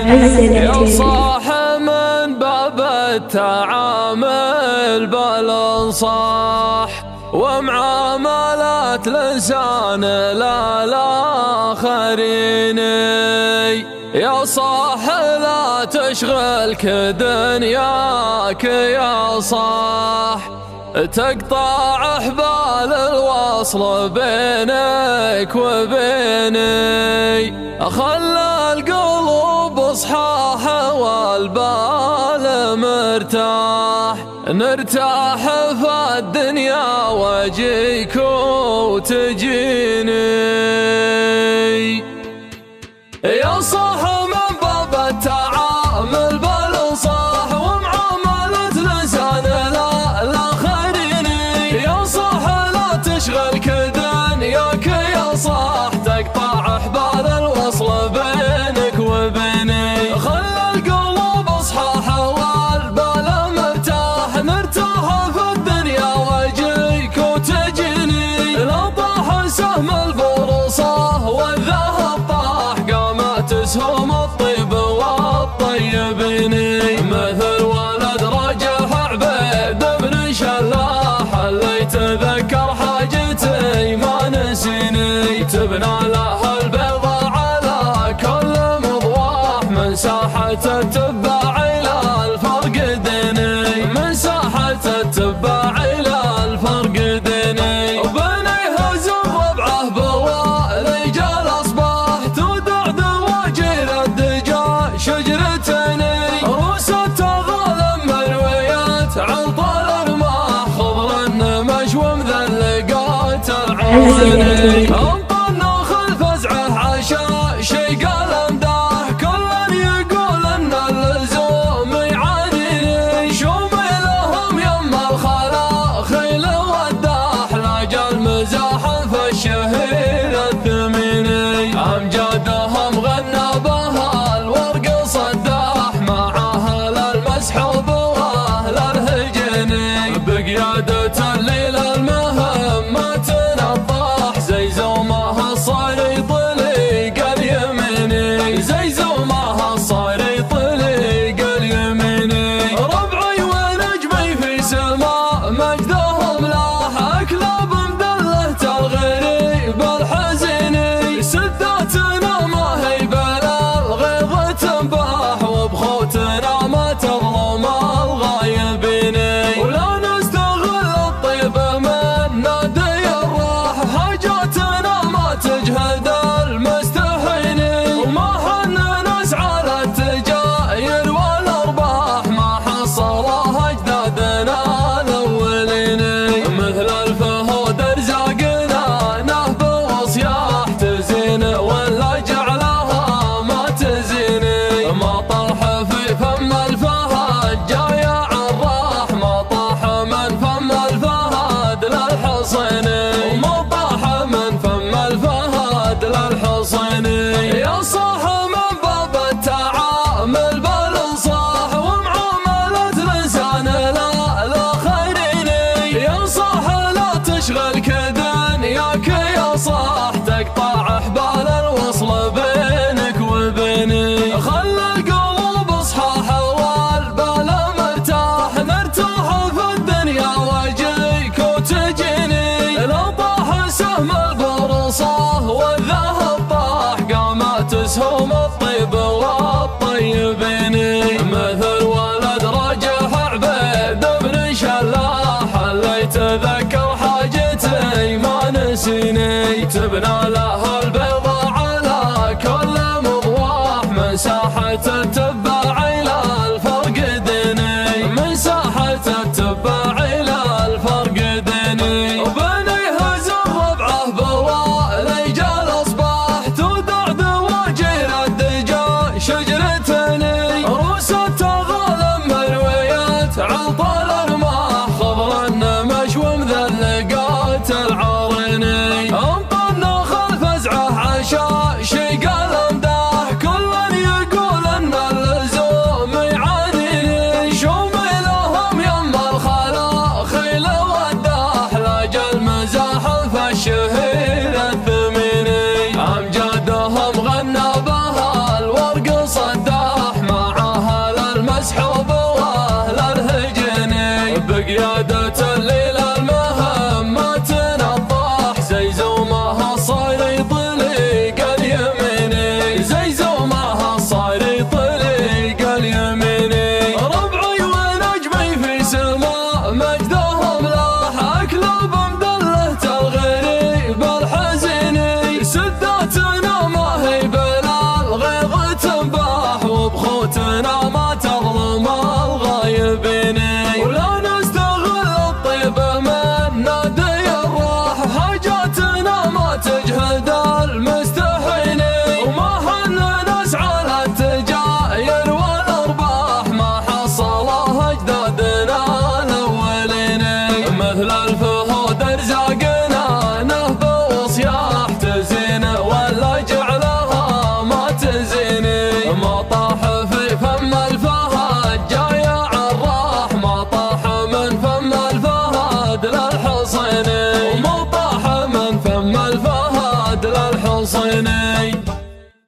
يا صاح من باب التعامل بالانصاح ومعاملات لسان للآخرين. يا صاح لا تشغلك دنياك يا صاح، تقطع أحبال الوصل بينك وبيني. خلى القلوب صحاح والبال مرتاح، نرتاح في الدنيا واجيك وتجيني. يا صاح من باب التعامل بالانصاح ومعاملة لسان للآخرين. يا صاح لا تشغلك دنياك يا صاح، تقطع أحبال الوصل بينك وبيني. خلى القلوب صحاح والبال مرتاح، نرتاح في الدنيا واجيك وتجيني. لا طاح سهم البرصة والذهب طاح، قامت تسهم الطيب والطيبين. مثل ولد رجح عبيد بن شلاح، اللي يتذكر حاجتي ما نسيني. تبنى له البيضة على كل مضواح، من ساحة التباع إلى الفرق ديني. من ساحة التباع إلى الفرق ديني. وبنيه زر ربعه بالله رجال أصباح، تودع دواجيل الدجا شجرتني. روس التغالم مرويات عن طال الماح، خضر النمش ومذلقات العيني. انطر ناخذ فزعه عشاء شي قال امداح، كل يقول ان اللزوم يعانيني. شومي لهم يم الخلا خيل وداح، لاجى المزاح في الشهير الثميني. امجادهم غنى بها الورق صداح، مع اهل المسحوب واهل الهجني. بقيادة الليل المهمات نطاح، زي زومها صار يطلق اليميني. زي زومها صار يطلق اليميني. ربعي ونجمي في سماء مجدهم لاح، اكلاب مدلة الغريب الحزيني. سداتنا ما هي بلا الغيظ تنباح، وبخوتنا ما تظلم الغايبين. ولا نستغل الطيب من نادي الراح، حاجاتنا ما تجهد المستحين. وما حنا نسعى للتجاير والارباح، ما حصلها اجدادنا الاولين. مثل الفهود ارزاقنا نهب وصياح، تزين ولا جعلها ما تزيني. ما طرح في فم الفهد جاي عراح، ما طاح من فم الفهد للحصين. وما طاح من فم الفهد للحصين.